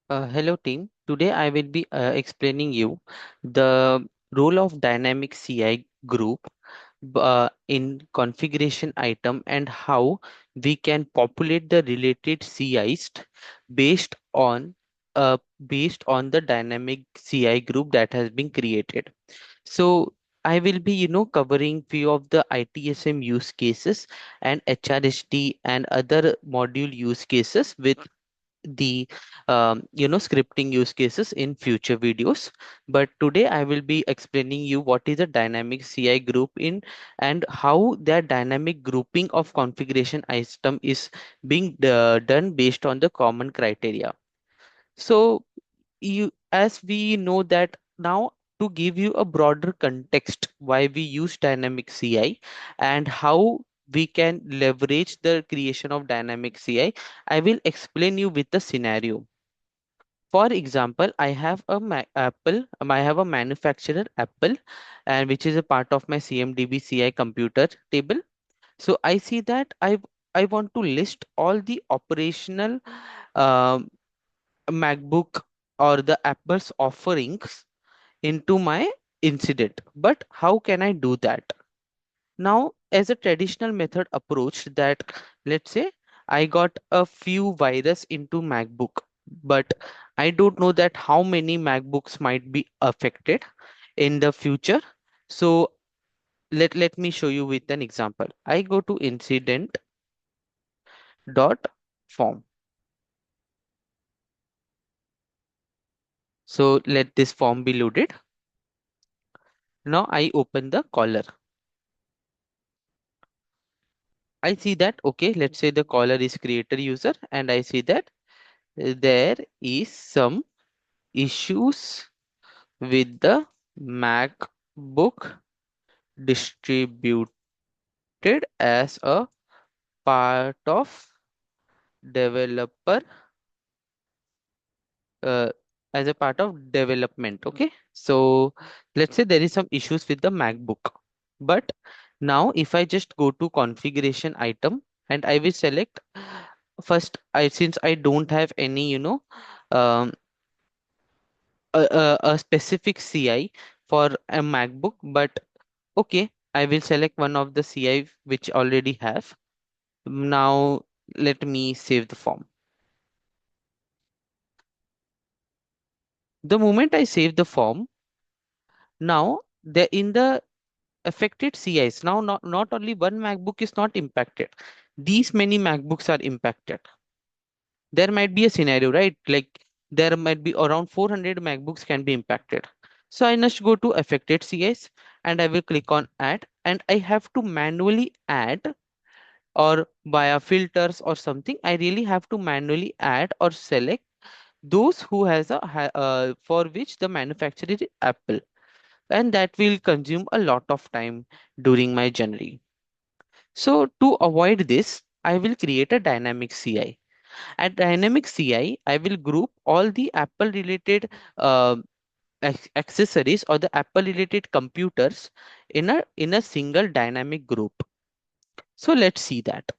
Hello team. Today I will be explaining you the role of dynamic CI group in configuration item and how we can populate the related CIs based on based on the dynamic CI group that has been created. So I will be covering few of the ITSM use cases and HRSD and other module use cases with the scripting use cases in future videos, but today I will be explaining you what is a dynamic CI group in and how that dynamic grouping of configuration item is being done based on the common criteria. So you as we know that now, to give you a broader context why we use dynamic CI and how we can leverage the creation of dynamic CI, I will explain you with the scenario. For example, I have a I have a manufacturer Apple, and which is a part of my CMDB CI computer table. So I see that I want to list all the operational um, MacBook or the Apple's offerings into my incident. But how can I do that? Now, as a traditional method approach, that let's say I got a few virus into MacBook, but I don't know that how many MacBooks might be affected in the future. So let me show you with an example. I go to incident dot form. So let this form be loaded. Now I open the caller. I see that, okay, let's say the caller is creator user, and I see that there is some issues with the MacBook distributed as a part of developer uh, as a part of development. Okay, so let's say there is some issues with the MacBook, but now if I just go to configuration item and I will select first, I since I don't have any um, a specific CI for a MacBook, but okay, I will select one of the CI which already have. Now let me save the form. The moment I save the form, now the in the affected CIs, now not only one MacBook is not impacted. These many MacBooks are impacted. There might be a scenario, right? Like there might be around 400 MacBooks can be impacted. So I must go to affected CIs and I will click on add, and I have to manually add, or via filters or something, I really have to manually add or select those who has for which the manufacturer is Apple, and that will consume a lot of time during my journey. So to avoid this, I will create a dynamic CI. At dynamic CI, I will group all the Apple related uh, accessories or the Apple related computers in a single dynamic group. So let's see that.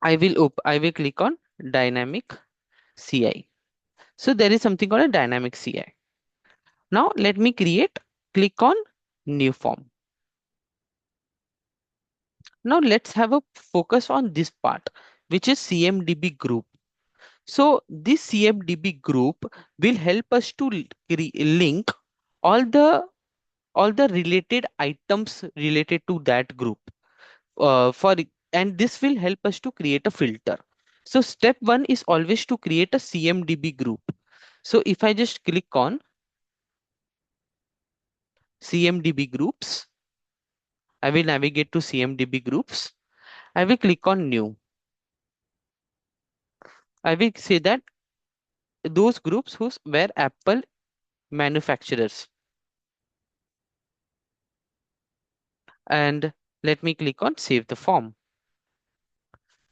I will click on dynamic CI. So there is something called a dynamic CI. Now let me click on new form. Now let's have a focus on this part, which is CMDB group. So this CMDB group will help us to link all the related items related to that group. And this will help us to create a filter. So step one is always to create a CMDB group. So if I just click on CMDB groups, I will navigate to CMDB groups. I will click on new. I will say that those groups whose were Apple manufacturers. And let me click on save the form.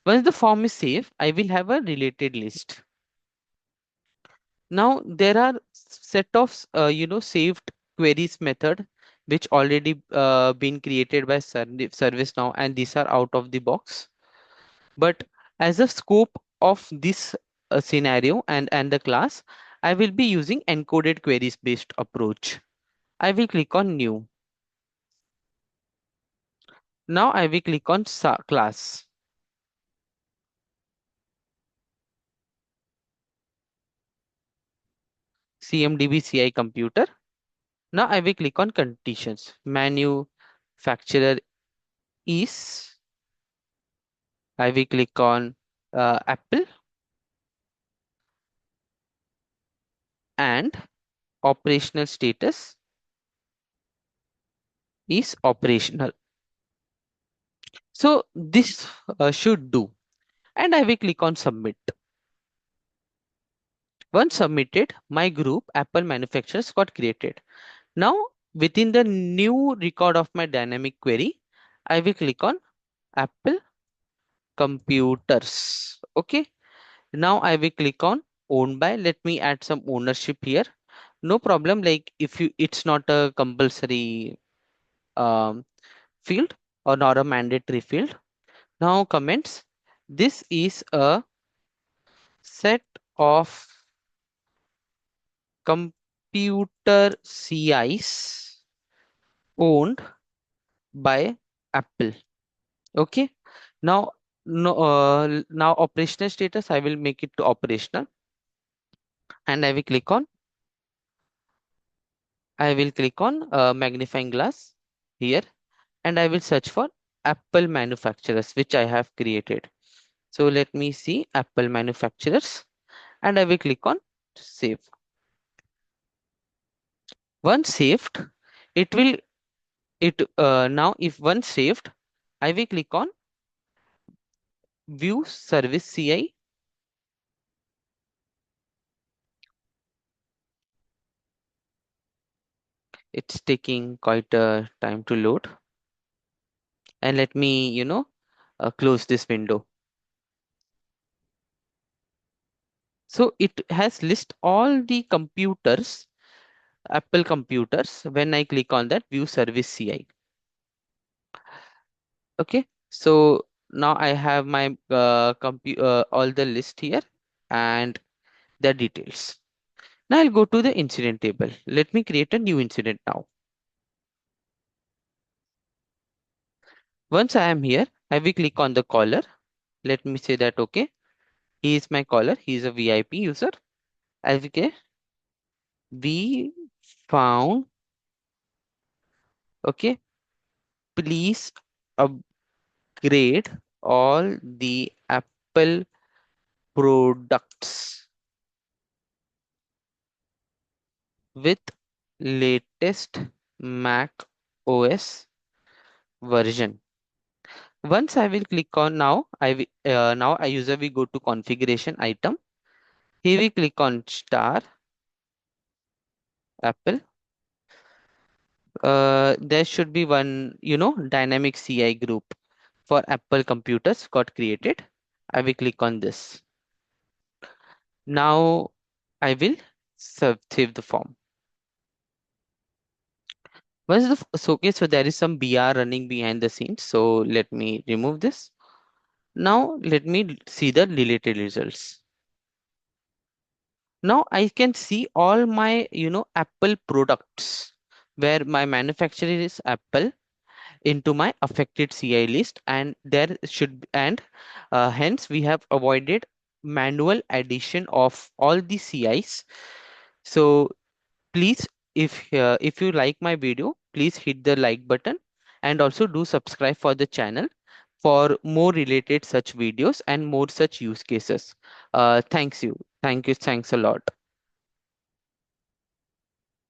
Once the form is saved, I will have a related list. Now there are set of saved queries method which already been created by ServiceNow, and these are out of the box. But as a scope of this a scenario and the class, I will be using encoded queries based approach. I will click on new. Now I will click on class, CMDB CI computer. Now I will click on conditions. Manufacturer is, I will click on Apple, and operational status is operational. So this should do. And I will click on submit. Once submitted, my group Apple manufacturers got created. Now within the new record of my dynamic query, I will click on Apple computers. Okay. Now I will click on owned by. Let me add some ownership here. No problem. Like if you, it's not a compulsory um, field or not a mandatory field. Now comments. This is a set of computer CIs owned by Apple. Okay. Now, no, now operational status, I will make it to operational, and I will click on magnifying glass here, and I will search for Apple manufacturers, which I have created. So let me see Apple manufacturers, and I will click on save. Once saved, it will now if once saved, I will click on view service CI. It's taking quite a time to load, and let me close this window. So it has list all the computers, Apple computers, when I click on that view service CI. Okay, so now I have my all the list here and the details. Now I'll go to the incident table. Let me create a new incident now. Once I am here, I will click on the caller. Let me say that, okay, he is my caller. He is a VIP user. Okay, we found, okay, please upgrade all the Apple products with latest Mac OS version. Once I will click on now, now a user will go to configuration item. He will click on star Apple. There should be one, dynamic CI group for Apple computers got created. I will click on this. Now I will save the form. Once so okay, so there is some BR running behind the scenes. So let me remove this. Now let me see the related results. Now I can see all my, Apple products where my manufacturer is Apple into my affected CI list, and there should and hence we have avoided manual addition of all the CIs. So please, if you like my video, please hit the like button and also do subscribe for the channel for more related such videos and more such use cases. Thanks a lot.